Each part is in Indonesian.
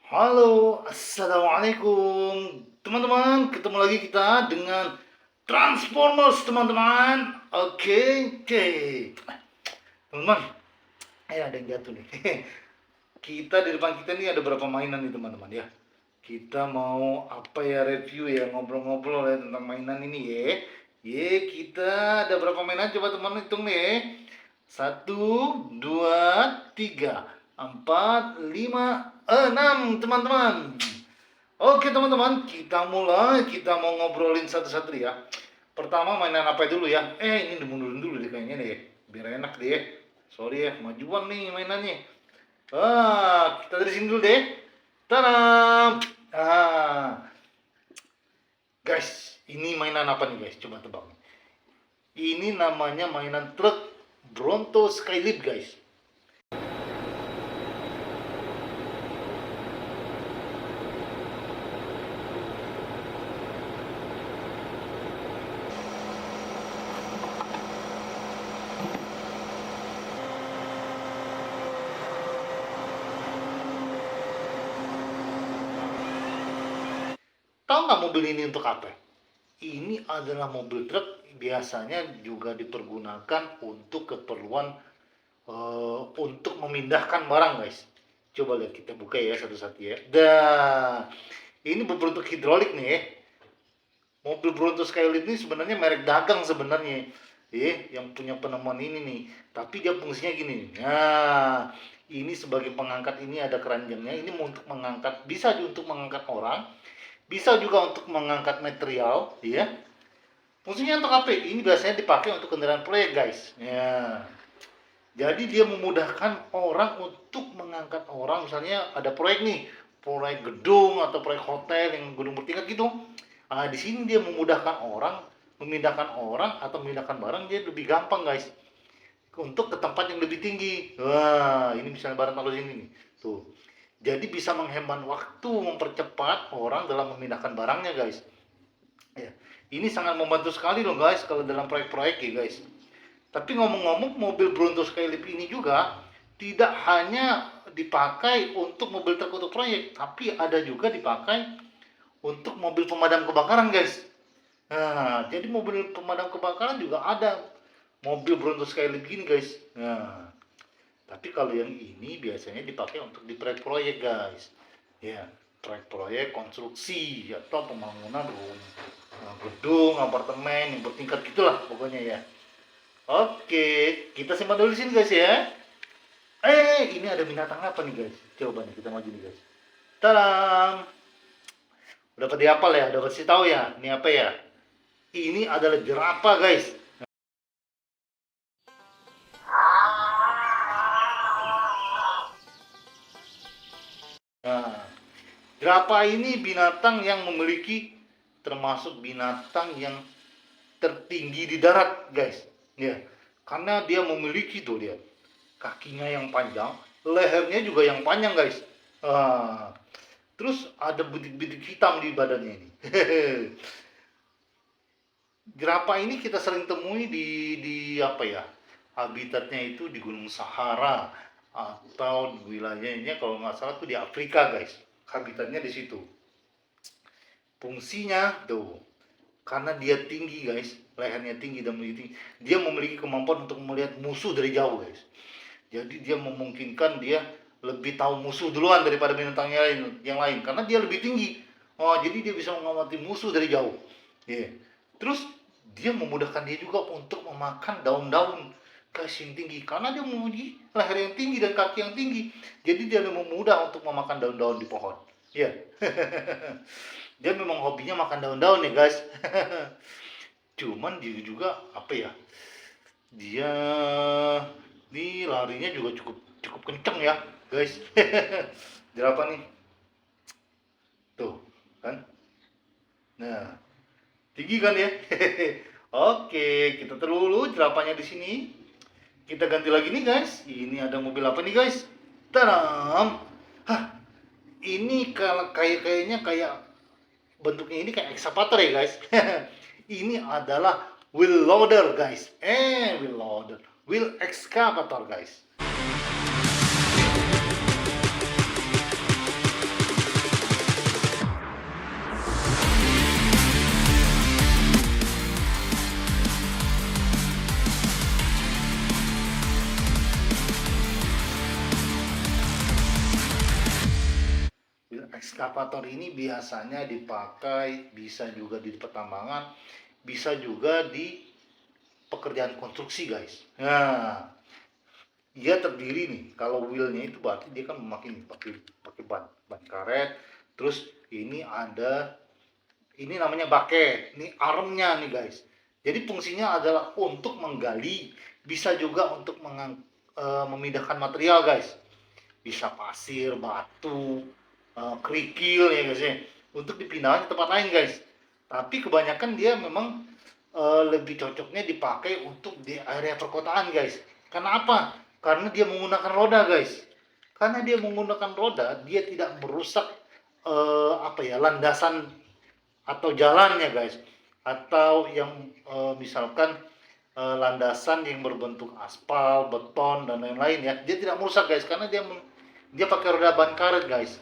Halo, assalamualaikum teman-teman. Ketemu lagi kita dengan Transformers teman-teman. Oke. Teman-teman, ada yang jatuh nih. Kita di depan kita nih ada berapa mainan nih teman-teman ya. Kita mau apa ya, review ya, ngobrol-ngobrol ya tentang mainan ini ya. Kita ada berapa mainan, coba teman hitung nih ya. 1, 2, 3, 4, 5, 6 teman-teman. Oke teman-teman, kita mulai. Kita mau ngobrolin satu-satu ya. Pertama mainan apa dulu ya? Ini dimundurin dulu deh kayaknya nih, biar enak deh. Sorry ya, majuan nih mainannya. Kita dari sini dulu deh. Tadam. Guys, ini mainan apa nih guys? Coba tebak. Ini namanya mainan truk Bronto Skylift guys. Tahu nggak mobil ini untuk apa? Ini adalah mobil truk, biasanya juga dipergunakan untuk keperluan untuk memindahkan barang guys. Coba lihat, kita buka ya satu-satu ya. Ini berbentuk hidrolik nih ya. Mobil Bronto Skylift ini sebenarnya merek dagang sebenarnya. Yang punya penemuan ini nih. Tapi dia fungsinya gini nih. Nah, ini sebagai pengangkat, ini ada keranjangnya. Ini untuk mengangkat, bisa untuk mengangkat orang, bisa juga untuk mengangkat material, ya. Fungsinya untuk apa? Ini biasanya dipakai untuk kendaraan proyek, guys. Ya. Jadi dia memudahkan orang untuk mengangkat orang, misalnya ada proyek nih, proyek gedung atau proyek hotel yang gedung bertingkat gitu. Di sini dia memudahkan orang, memindahkan orang atau memindahkan barang, dia lebih gampang, guys. Untuk ke tempat yang lebih tinggi. Wah, ini misalnya barang taruh sini nih. Tuh. Jadi bisa menghemat waktu, mempercepat orang dalam memindahkan barangnya, guys. Ya. Ini sangat membantu sekali loh, guys, kalau dalam proyek-proyek ya, guys. Tapi ngomong-ngomong, mobil Bronto Skylift ini juga tidak hanya dipakai untuk mobil truk untuk proyek, tapi ada juga dipakai untuk mobil pemadam kebakaran, guys. Nah, jadi mobil pemadam kebakaran juga ada mobil Bronto Skylift gini, guys. Nah, tapi kalau yang ini biasanya dipakai untuk di proyek-proyek, guys. Ya, proyek-proyek konstruksi atau pembangunan gedung, apartemen yang bertingkat gitulah pokoknya ya. Oke, kita simpan dulu di sini, guys ya. Ini ada binatang apa nih, guys? Coba nih kita maju nih, guys. Tadam. Udah pada dihafal ya, udah pasti tahu ya. Ini apa ya? Ini adalah jerapah, guys. Nah, jerapah ini binatang yang memiliki, termasuk binatang yang tertinggi di darat, guys. Ya, karena dia memiliki tuh, lihat, kakinya yang panjang, lehernya juga yang panjang, guys. Terus ada bintik-bintik hitam di badannya ini. Jerapah ini kita sering temui di apa ya? Habitatnya itu di Gunung Sahara atau di wilayahnya kalau nggak salah tuh di Afrika, guys. Habitatnya di situ. Fungsinya tuh, karena dia tinggi, guys, lehernya tinggi dan memiliki, dia memiliki kemampuan untuk melihat musuh dari jauh, guys. Jadi dia memungkinkan dia lebih tahu musuh duluan daripada binatang yang lain karena dia lebih tinggi. Jadi dia bisa mengamati musuh dari jauh. Terus dia memudahkan dia juga untuk memakan daun-daun, guys, yang tinggi karena dia memiliki leher yang tinggi dan kaki yang tinggi. Jadi dia lebih mudah untuk memakan daun-daun di pohon. Dia memang hobinya makan daun-daun nih, guys. Cuman dia juga apa ya? Dia ini larinya juga cukup kenceng ya, guys. Jerapah nih. Tuh, kan? Nah, tinggi kan ya? Oke, kita terlalu jerapahnya di sini. Kita ganti lagi nih, guys. Ini ada mobil apa nih, guys? Tadam. Ini kayaknya kayak bentuknya ini kayak excavator ya, guys. Ini adalah wheel loader, guys. Wheel loader, wheel excavator, guys. ekskavator ini biasanya dipakai bisa juga di pertambangan, bisa juga di pekerjaan konstruksi guys. Nah, dia terdiri nih, kalau wheelnya itu berarti dia kan memakai pakai ban karet. Terus ini ada, ini namanya bake, ini armnya nih guys. Jadi fungsinya adalah untuk menggali, bisa juga untuk memindahkan material guys. Bisa pasir, batu, kerikil ya guys ya, untuk dipindahkan ke tempat lain guys. Tapi kebanyakan dia memang lebih cocoknya dipakai untuk di area perkotaan guys. Karena apa? Karena dia menggunakan roda guys. Karena dia menggunakan roda, dia tidak merusak landasan atau jalannya guys. Atau yang misalkan landasan yang berbentuk aspal, beton dan lain-lain ya, dia tidak merusak guys, karena dia pakai roda ban karet guys.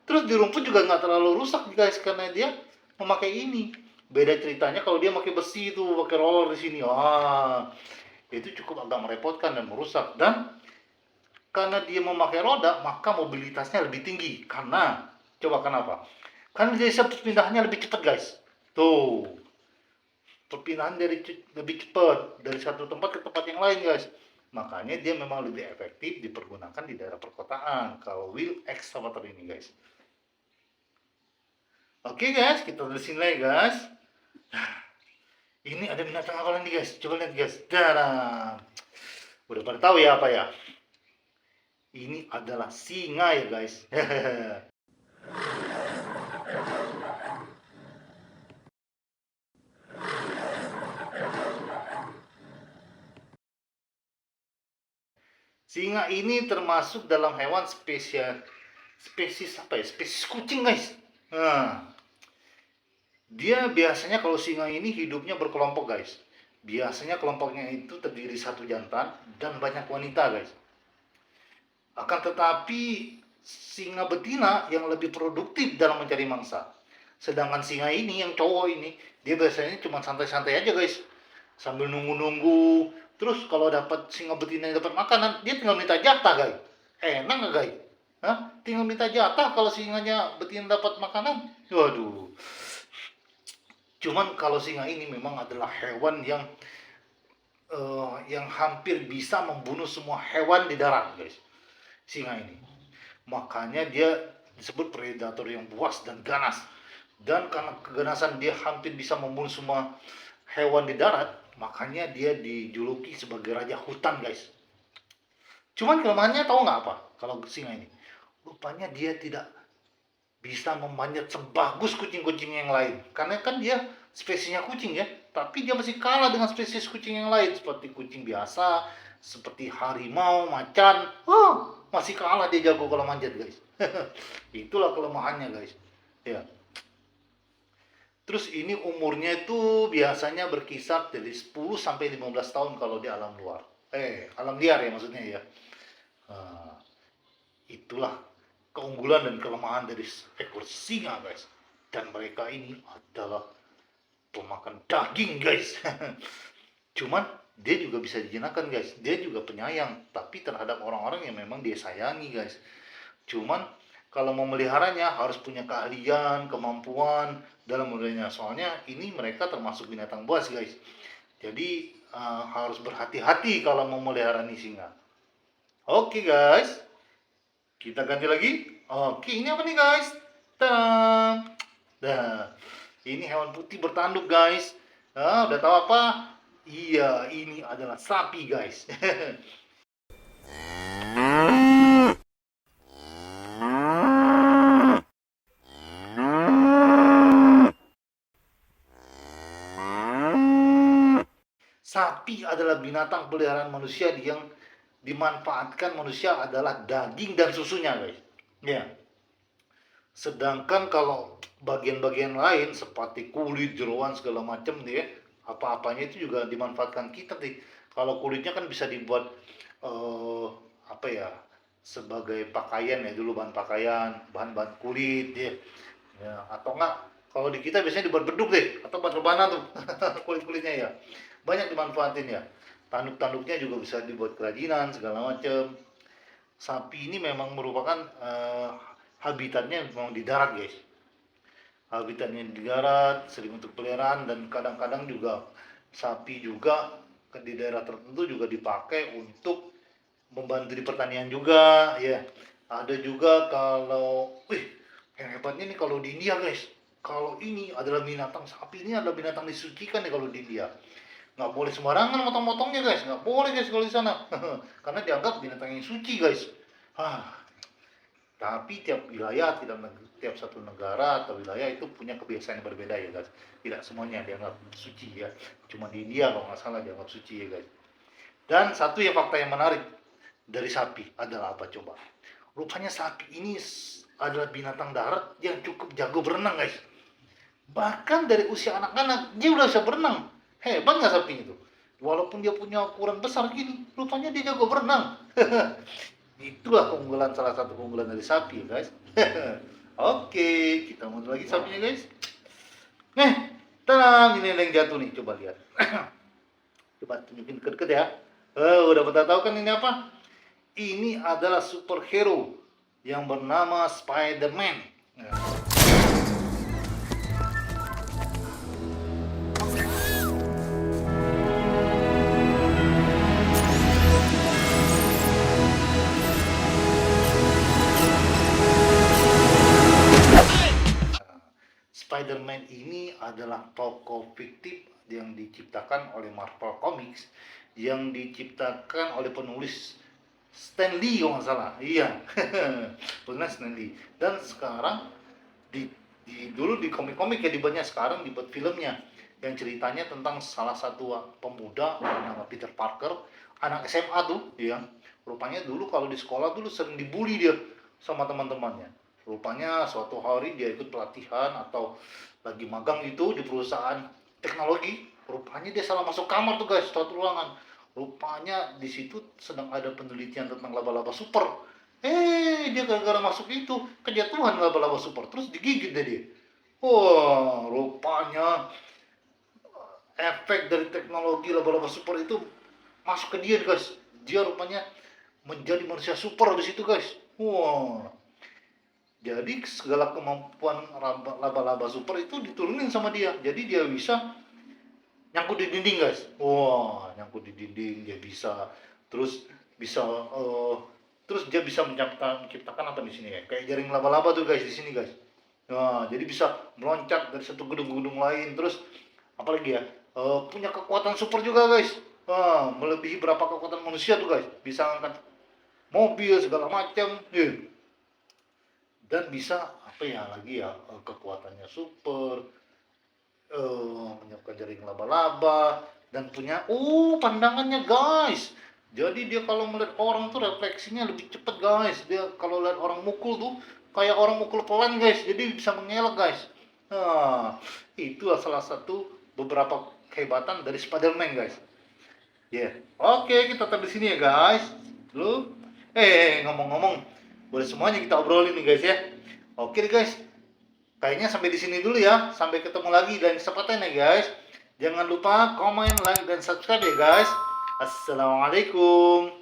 Terus di rumput juga nggak terlalu rusak guys, karena dia memakai ini. Beda ceritanya kalau dia pakai besi itu, pakai roller di sini. Itu cukup agak merepotkan dan merusak. Dan karena dia memakai roda, maka mobilitasnya lebih tinggi. Karena coba kenapa? Karena dia bisa perpindahannya lebih cepat guys. Tuh, perpindahan lebih cepat dari satu tempat ke tempat yang lain guys. Makanya dia memang lebih efektif dipergunakan di daerah perkotaan kalau wheel excavator ini guys. Oke guys, kita terusin lagi guys. Ini ada binatang apa lagi guys? Coba lihat guys. Dadah. Udah pada tahu ya apa ya? Ini adalah singa ya guys. Singa ini termasuk dalam hewan spesies apa ya? Spesies kucing guys. Nah, dia biasanya kalau singa ini hidupnya berkelompok guys. Biasanya kelompoknya itu terdiri satu jantan dan banyak wanita guys. Akan tetapi singa betina yang lebih produktif dalam mencari mangsa. Sedangkan singa ini yang cowok ini, dia biasanya cuma santai-santai aja guys. Sambil nunggu-nunggu. Terus kalau dapat singa betina yang dapat makanan, dia tinggal minta jatah guys. Enak nggak guys? Tinggal minta jatah kalau singanya betina dapat makanan. Waduh. Cuman kalau singa ini memang adalah hewan yang hampir bisa membunuh semua hewan di darat guys. Singa ini. Makanya dia disebut predator yang buas dan ganas. Dan karena keganasan dia hampir bisa membunuh semua hewan di darat, makanya dia dijuluki sebagai raja hutan guys. Cuman kelemahannya tahu nggak apa kalau singa ini? Rupanya dia tidak bisa memanjat sebagus kucing-kucing yang lain. Karena kan dia spesiesnya kucing ya, tapi dia masih kalah dengan spesies kucing yang lain seperti kucing biasa, seperti harimau, macan. Masih kalah dia, jago kalau manjat guys. Itulah kelemahannya guys. Ya. Terus ini umurnya itu biasanya berkisar dari 10 sampai 15 tahun kalau di alam luar. Alam liar ya maksudnya ya. Itulah keunggulan dan kelemahan dari ekor singa guys. Dan mereka ini adalah pemakan daging guys. Cuman dia juga bisa dijinakkan guys. Dia juga penyayang, tapi terhadap orang-orang yang memang dia sayangi guys. Cuman kalau memeliharanya harus punya keahlian, kemampuan dalam memeliharanya. Soalnya ini mereka termasuk binatang buas guys. Jadi harus berhati-hati kalau mau melihara nih singa. Oke guys, kita ganti lagi. Oke, ini apa nih guys? Tadam. Nah, ini hewan putih bertanduk guys. Udah tahu apa? Iya, ini adalah sapi guys. Sapi adalah binatang peliharaan manusia yang dimanfaatkan manusia adalah daging dan susunya guys. Ya. Sedangkan kalau bagian-bagian lain seperti kulit, jeroan segala macam nih ya, apa-apanya itu juga dimanfaatkan kita nih. Kalau kulitnya kan bisa dibuat sebagai pakaian ya, dulu bahan pakaian, bahan-bahan kulit ya. Atau enggak kalau di kita biasanya dibuat beduk deh atau buat rebana tuh kulit-kulitnya ya. Banyak dimanfaatin ya. Tanduk-tanduknya juga bisa dibuat kerajinan segala macam. Sapi ini memang merupakan habitatnya memang di darat guys. Habitatnya di darat, sering untuk peliharaan, dan kadang-kadang juga sapi juga di daerah tertentu juga dipakai untuk membantu di pertanian juga ya. Ada juga kalau yang hebatnya nih kalau di India guys, kalau ini adalah binatang, sapi ini adalah binatang disucikan nih kalau di India. Nggak boleh sembarangan motong-motongnya guys, nggak boleh guys kalau di sana. Karena dianggap binatang yang suci guys. Tapi tiap wilayah, tiap satu negara atau wilayah itu punya kebiasaan yang berbeda ya guys. Tidak semuanya dianggap suci ya. Cuma di India kalau nggak salah dianggap suci ya guys. Dan satu yang fakta yang menarik dari sapi adalah apa coba? Rupanya sapi ini adalah binatang darat yang cukup jago berenang guys. Bahkan dari usia anak-anak dia udah bisa berenang. Hebat nggak sapi itu? Walaupun dia punya ukuran besar gini, rupanya dia jago berenang. Itulah keunggulan, salah satu keunggulan dari sapi guys. Oke, kita mundur lagi sapinya guys. Nih, tenang, ini yang jatuh nih, coba lihat. Coba tunjukin deket-deket ya. Udah pada tahu kan ini apa? Ini adalah superhero yang bernama Spider-Man. Spider-Man ini adalah tokoh fiktif yang diciptakan oleh Marvel Comics, yang diciptakan oleh penulis Stan Lee kalau nggak salah. Iya, penulis Stan Lee. Dan sekarang dulu di komik-komik ya dibuatnya, sekarang dibuat filmnya yang ceritanya tentang salah satu pemuda bernama Peter Parker, anak SMA tuh, ya. Rupanya dulu kalau di sekolah dulu sering dibully dia sama teman-temannya. Rupanya suatu hari dia ikut pelatihan atau lagi magang itu di perusahaan teknologi. Rupanya dia salah masuk kamar tuh guys, suatu ruangan. Rupanya di situ sedang ada penelitian tentang laba-laba super. Dia gara-gara masuk itu kejatuhan laba-laba super, terus digigit deh dia. Wah, rupanya efek dari teknologi laba-laba super itu masuk ke dia guys. Dia rupanya menjadi manusia super di situ guys. Wah, jadi segala kemampuan laba-laba super itu diturunin sama dia. Jadi dia bisa nyangkut di dinding guys. Wah, nyangkut di dinding dia bisa. Terus bisa terus dia bisa menciptakan apa di sini ya? Kayak jaring laba-laba tuh guys di sini guys. Nah, jadi bisa meloncat dari satu gedung ke gedung lain. Terus apalagi ya? Punya kekuatan super juga guys. Melebihi berapa kekuatan manusia tuh guys. Bisa angkat mobil segala macam. Dan bisa apa ya lagi ya, kekuatannya super, menyiapkan jaring laba-laba, dan punya pandangannya guys. Jadi dia kalau melihat orang tuh refleksinya lebih cepat guys. Dia kalau lihat orang mukul tuh kayak orang mukul pelan guys. Jadi bisa mengelak guys. Nah, itulah salah satu beberapa kehebatan dari Spider-Man guys. Ya, oke, kita taruh di sini ya guys. Dulu, ngomong-ngomong, boleh semuanya kita obrolin nih guys ya. Oke deh guys, kayaknya sampai di sini dulu ya. Sampai ketemu lagi dan kesempatan ya guys. Jangan lupa komen, like, dan subscribe ya guys. Assalamualaikum.